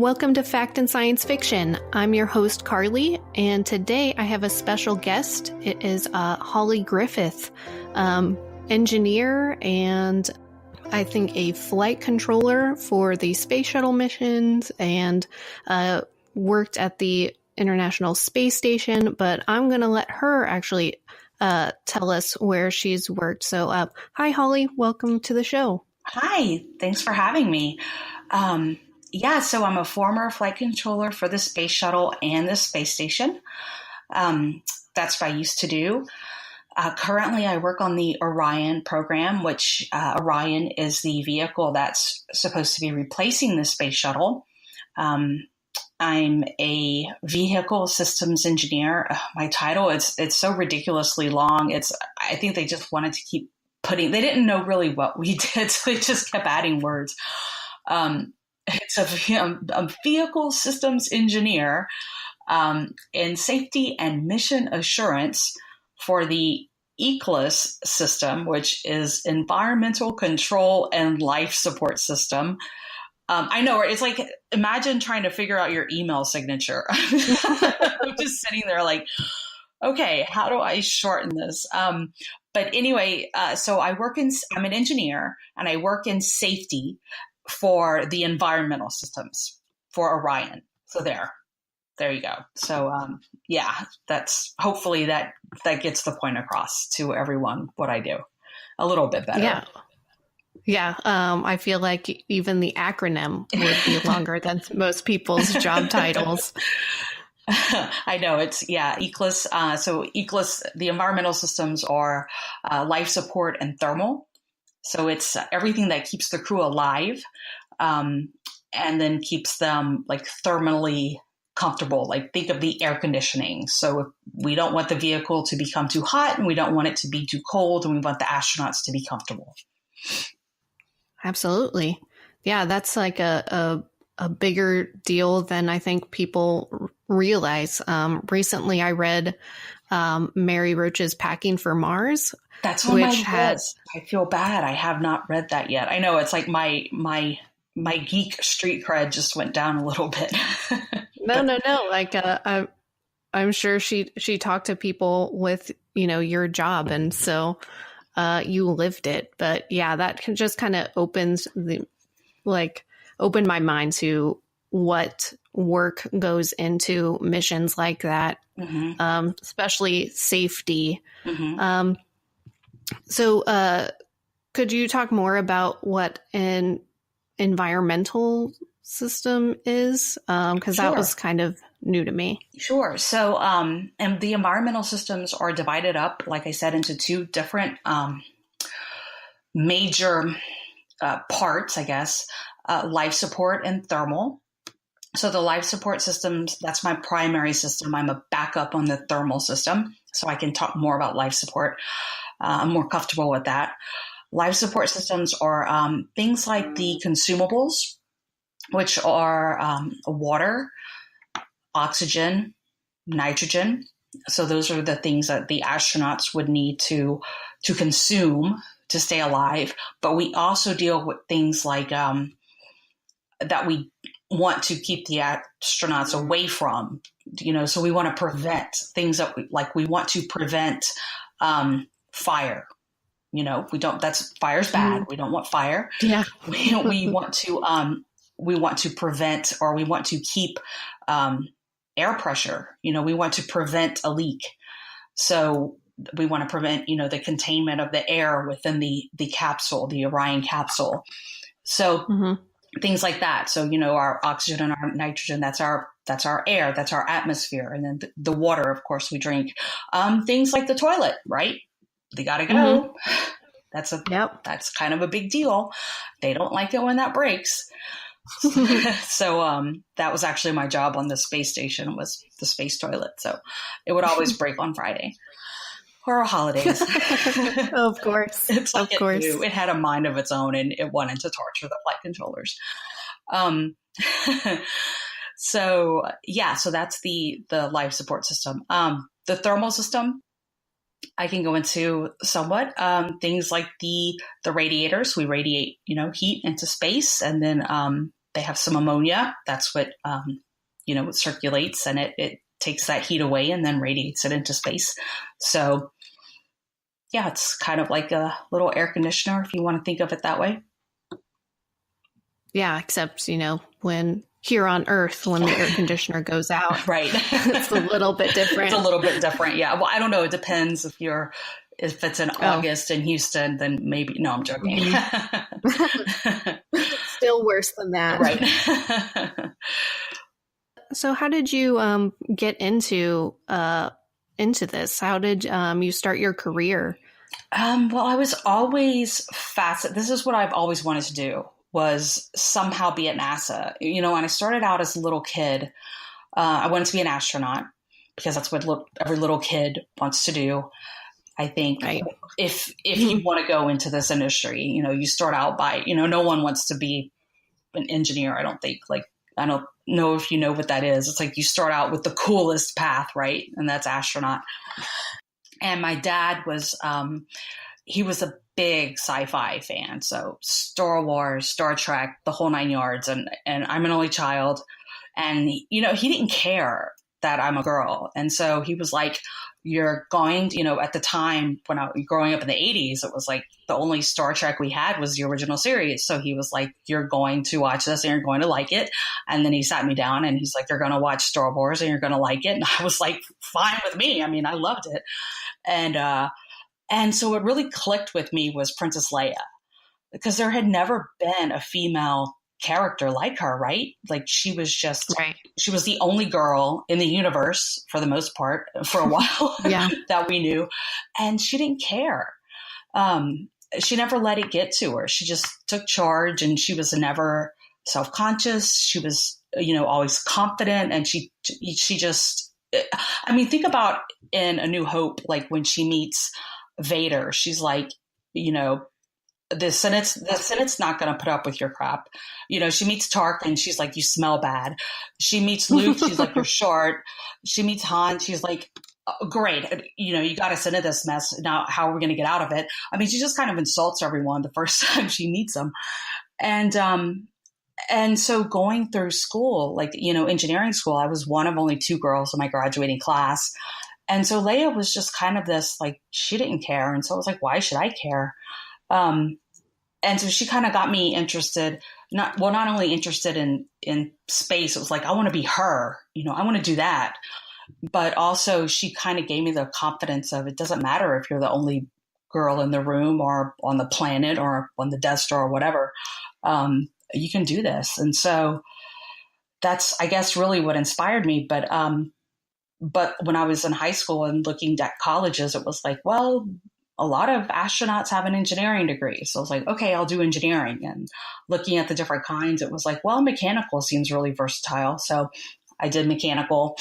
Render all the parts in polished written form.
Welcome to Fact and Science Fiction. I'm your host, Carly, and today I have a special guest. It is Holly Griffith, engineer and I think a flight controller for the space shuttle missions and worked at the International Space Station, but I'm going to let her actually tell us where she's worked. So, hi, Holly. Welcome to the show. Hi. Thanks for having me. So I'm a former flight controller for the space shuttle and the space station. That's what I used to do. Currently, I work on the Orion program, which Orion is the vehicle that's supposed to be replacing the space shuttle. I'm a vehicle systems engineer. My title, it's so ridiculously long. I think they just wanted to keep they didn't know really what we did, so they just kept adding words. It's a vehicle systems engineer in safety and mission assurance for the ECLS system, which is Environmental Control and Life Support System. I know, it's like, imagine trying to figure out your email signature. I'm just sitting there like, okay, how do I shorten this? But anyway, so I'm an engineer and I work in safety for the environmental systems for Orion. So there you go. So, that's hopefully that gets the point across to everyone what I do a little bit better. Yeah. I feel like even the acronym would be longer than most people's job titles. I know ECLS. So ECLS, the environmental systems are life support and thermal. So it's everything that keeps the crew alive, and then keeps them like thermally comfortable. Like think of the air conditioning. So we don't want the vehicle to become too hot and we don't want it to be too cold, and we want the astronauts to be comfortable. Absolutely. Yeah, that's like a bigger deal than I think people realize. Recently, I read Mary Roach's Packing for Mars. That's on my list. I feel bad. I have not read that yet. I know it's like my geek street cred just went down a little bit. No. Like I'm sure she talked to people with your job, and so you lived it. But yeah, that just kind of opened my mind to what work goes into missions like that, especially safety. Mm-hmm. So could you talk more about what an environmental system is? Because Sure. That was kind of new to me. Sure. So and the environmental systems are divided up, like I said, into two different major parts, I guess, life support and thermal. So the life support systems, that's my primary system. I'm a backup on the thermal system, so I can talk more about life support. I'm more comfortable with that. Life support systems are things like the consumables, which are water, oxygen, nitrogen. So those are the things that the astronauts would need to consume to stay alive. But we also deal with things like that we want to keep the astronauts away from, so we want to prevent things that we want to prevent fire. Fire's bad. We don't want fire. Yeah. we want to prevent, or we want to keep air pressure. We want to prevent a leak. So we want to prevent, the containment of the air within the capsule, the Orion capsule. So things like that. So, our oxygen and our nitrogen, that's our air, that's our atmosphere. And then the water, of course, we drink. Things like the toilet, right? They got to go. That's kind of a big deal. They don't like it when that breaks. So that was actually my job on the space station, was the space toilet. So it would always break on Friday or holidays. Of course. It's like of course. It had a mind of its own, and it wanted to torture the flight controllers. So that's the life support system. The thermal system, I can go into somewhat. Things like the radiators. We radiate, heat into space, and then they have some ammonia. That's what, it circulates, and it takes that heat away and then radiates it into space. So yeah, it's kind of like a little air conditioner, if you want to think of it that way. Yeah, except, when here on Earth, when the air conditioner goes out, right. It's a little bit different. It's a little bit different. Yeah. Well, I don't know. It depends if it's in August in Houston, then maybe, no, I'm joking. Still worse than that. Right. So how did you get into this? How did you start your career? Well, I was always fascinated. This is what I've always wanted to do, was somehow be at NASA. When I started out as a little kid, I wanted to be an astronaut because that's what every little kid wants to do. I think right. if you want to go into this industry, you start out by, no one wants to be an engineer. I don't think. Like, I don't know if you know what that is. It's like you start out with the coolest path, right? And that's astronaut. And my dad was, he was a big sci-fi fan. So Star Wars, Star Trek, the whole 9 yards. And I'm an only child. And, he didn't care that I'm a girl. And so he was like, you're going, at the time when I was growing up in the 80s, it was like the only Star Trek we had was the original series. So he was like, you're going to watch this and you're going to like it. And then he sat me down and he's like, you're going to watch Star Wars and you're going to like it. And I was like, fine with me. I mean, I loved it. And so what really clicked with me was Princess Leia, because there had never been a female character like her, right? Like she was the only girl in the universe for the most part for a while that we knew. And she didn't care. She never let it get to her. She just took charge, and she was never self-conscious. She was, always confident. And she just, I mean, think about in A New Hope, like when she meets Vader, she's like, the Senate's not going to put up with your crap. She meets Tark and she's like, you smell bad. She meets Luke. She's like, you're short. She meets Han. She's like, oh, great. You got us into this mess. Now, how are we going to get out of it? I mean, she just kind of insults everyone the first time she meets them. And so going through school, like, engineering school, I was one of only 2 girls in my graduating class. And so Leia was just kind of this, like, she didn't care. And so I was like, why should I care? And so she kind of got me interested, not only interested in space. It was like, I want to be her, I want to do that. But also she kind of gave me the confidence of, it doesn't matter if you're the only girl in the room or on the planet or on the Death Star or whatever. You can do this. And so that's, I guess, really what inspired me. But when I was in high school and looking at colleges, it was like, well, a lot of astronauts have an engineering degree. So I was like, okay, I'll do engineering. And looking at the different kinds, it was like, well, mechanical seems really versatile. So I did mechanical.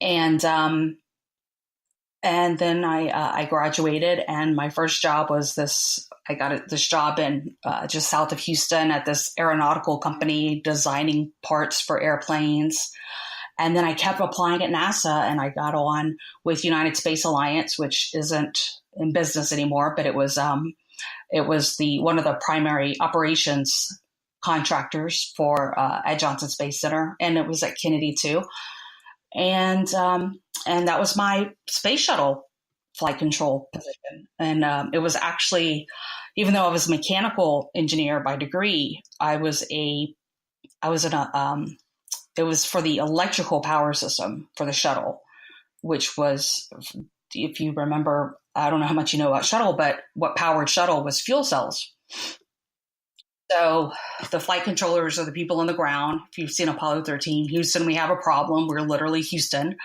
And then I graduated, and my first job was this. I got this job in just south of Houston at this aeronautical company designing parts for airplanes. And then I kept applying at NASA, and I got on with United Space Alliance, which isn't in business anymore, but it was one of the primary operations contractors for at Johnson Space Center, and it was at Kennedy too. And that was my space shuttle flight control position. And it was actually, even though I was a mechanical engineer by degree, it was for the electrical power system for the shuttle, which was, if you remember, I don't know how much you know about shuttle, but what powered shuttle was fuel cells. So the flight controllers are the people on the ground. If you've seen Apollo 13, Houston, we have a problem. We're literally Houston,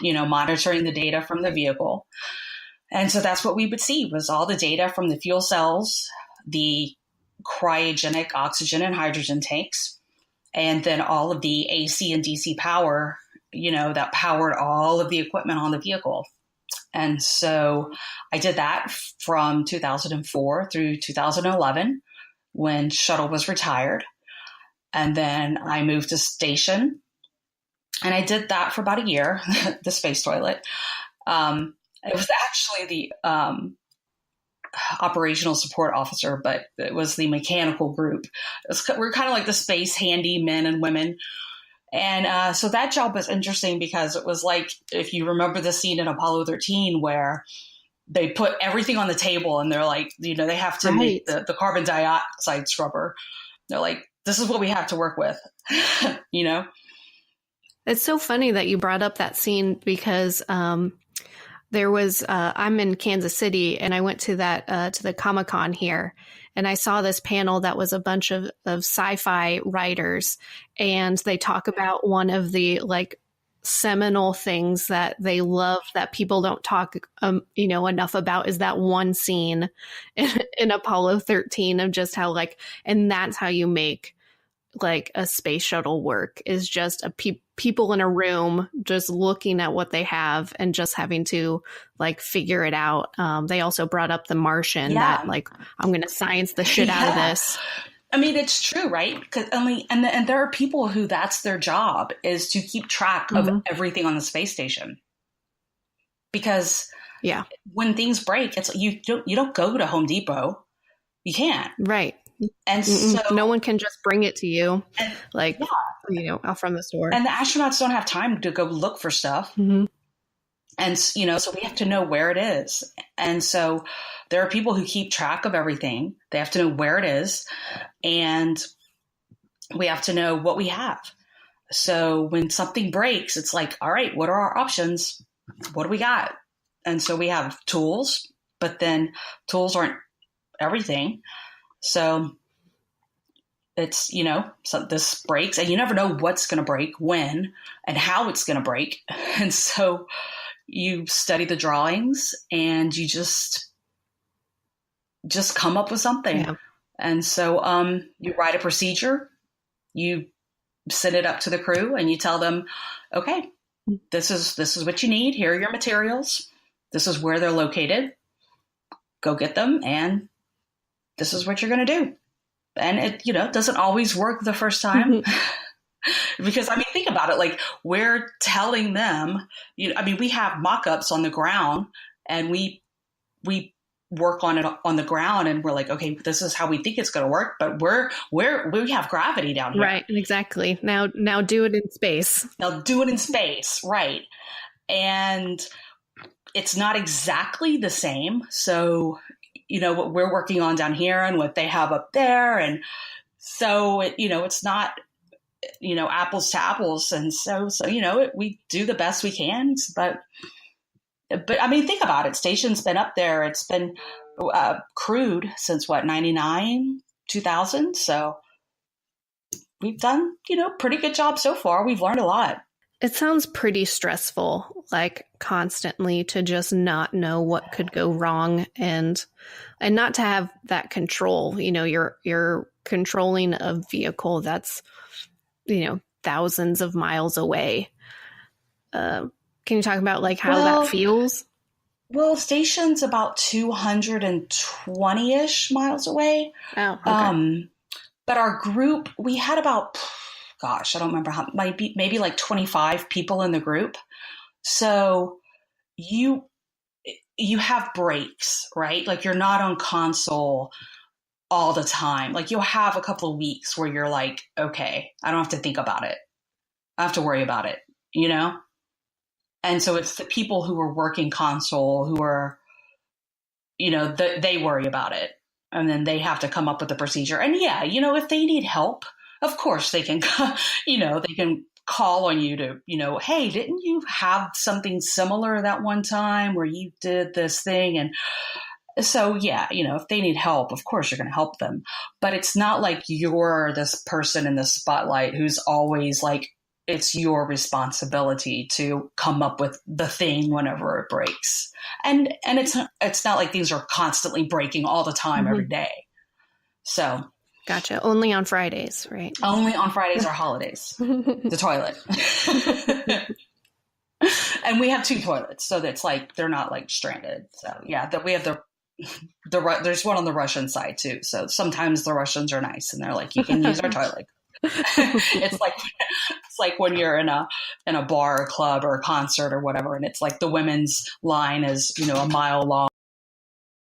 monitoring the data from the vehicle. And so that's what we would see, was all the data from the fuel cells, the cryogenic oxygen and hydrogen tanks, and then all of the AC and DC power, that powered all of the equipment on the vehicle. And so I did that from 2004 through 2011 when shuttle was retired. And then I moved to station, and I did that for about a year, the space toilet. It was actually operational support officer, but it was the mechanical group. We're kind of like the space handy men and women. And so that job was interesting because it was like, if you remember the scene in Apollo 13 where they put everything on the table and they're like, they have to make the carbon dioxide scrubber. They're like, this is what we have to work with, It's so funny that you brought up that scene because there was, I'm in Kansas City and I went to to the Comic-Con here, and I saw this panel that was a bunch of sci-fi writers, and they talk about one of the like seminal things that they love that people don't talk, enough about is that one scene in Apollo 13 of just how and that's how you make like a space shuttle work, is just people in a room just looking at what they have and just having to figure it out. They also brought up the Martian, that I'm going to science the shit out of this. I mean, it's true, right? Because and there are people who that's their job, is to keep track of everything on the space station. Because when things break, it's you don't go to Home Depot. You can't. Right. And so no one can just bring it to you, out from the store. And the astronauts don't have time to go look for stuff. Mm-hmm. And, so we have to know where it is. And so there are people who keep track of everything. They have to know where it is. And we have to know what we have. So when something breaks, it's like, all right, what are our options? What do we got? And so we have tools, but then tools aren't everything. So it's, so this breaks and you never know what's going to break, when, and how it's going to break. And so you study the drawings and you just come up with something. Yeah. And so you write a procedure, you send it up to the crew and you tell them, okay, this is what you need. Here are your materials. This is where they're located. Go get them. And this is what you're going to do. And it, doesn't always work the first time because think about it. We're telling them, we have mock-ups on the ground and we work on it on the ground and we're like, okay, this is how we think it's going to work, but we have gravity down here. Right. Exactly. Now do it in space. Now do it in space. Right. And it's not exactly the same. So, what we're working on down here and what they have up there. And so, it's not, apples to apples. And so, we do the best we can, but think about it. Station's been up there. It's been crewed since 99, 2000. So we've done, pretty good job so far. We've learned a lot. It sounds pretty stressful, constantly to just not know what could go wrong and not to have that control. You're controlling a vehicle that's, thousands of miles away. Can you talk about how that feels? Well, station's about 220-ish miles away. Oh, okay. But our group, we had about, I don't remember how, maybe 25 people in the group. So you have breaks, right? You're not on console all the time. You'll have a couple of weeks where you're like, okay, I don't have to think about it. I don't have to worry about it, And so it's the people who are working console who are, they worry about it. And then they have to come up with a procedure. And if they need help, of course they can, they can call on you to, hey, didn't you have something similar that one time where you did this thing? And so, if they need help, of course you're going to help them. But it's not like you're this person in the spotlight who's always it's your responsibility to come up with the thing whenever it breaks. And it's not like things are constantly breaking all the time every day. So. Gotcha. Only on Fridays, right? Only on Fridays or holidays. The toilet. And we have 2 toilets. So that's they're not stranded. So we have there's one on the Russian side too. So sometimes the Russians are nice and they're like, you can use our toilet. It's like when you're in a bar or club or a concert or whatever. And it's the women's line is, a mile long.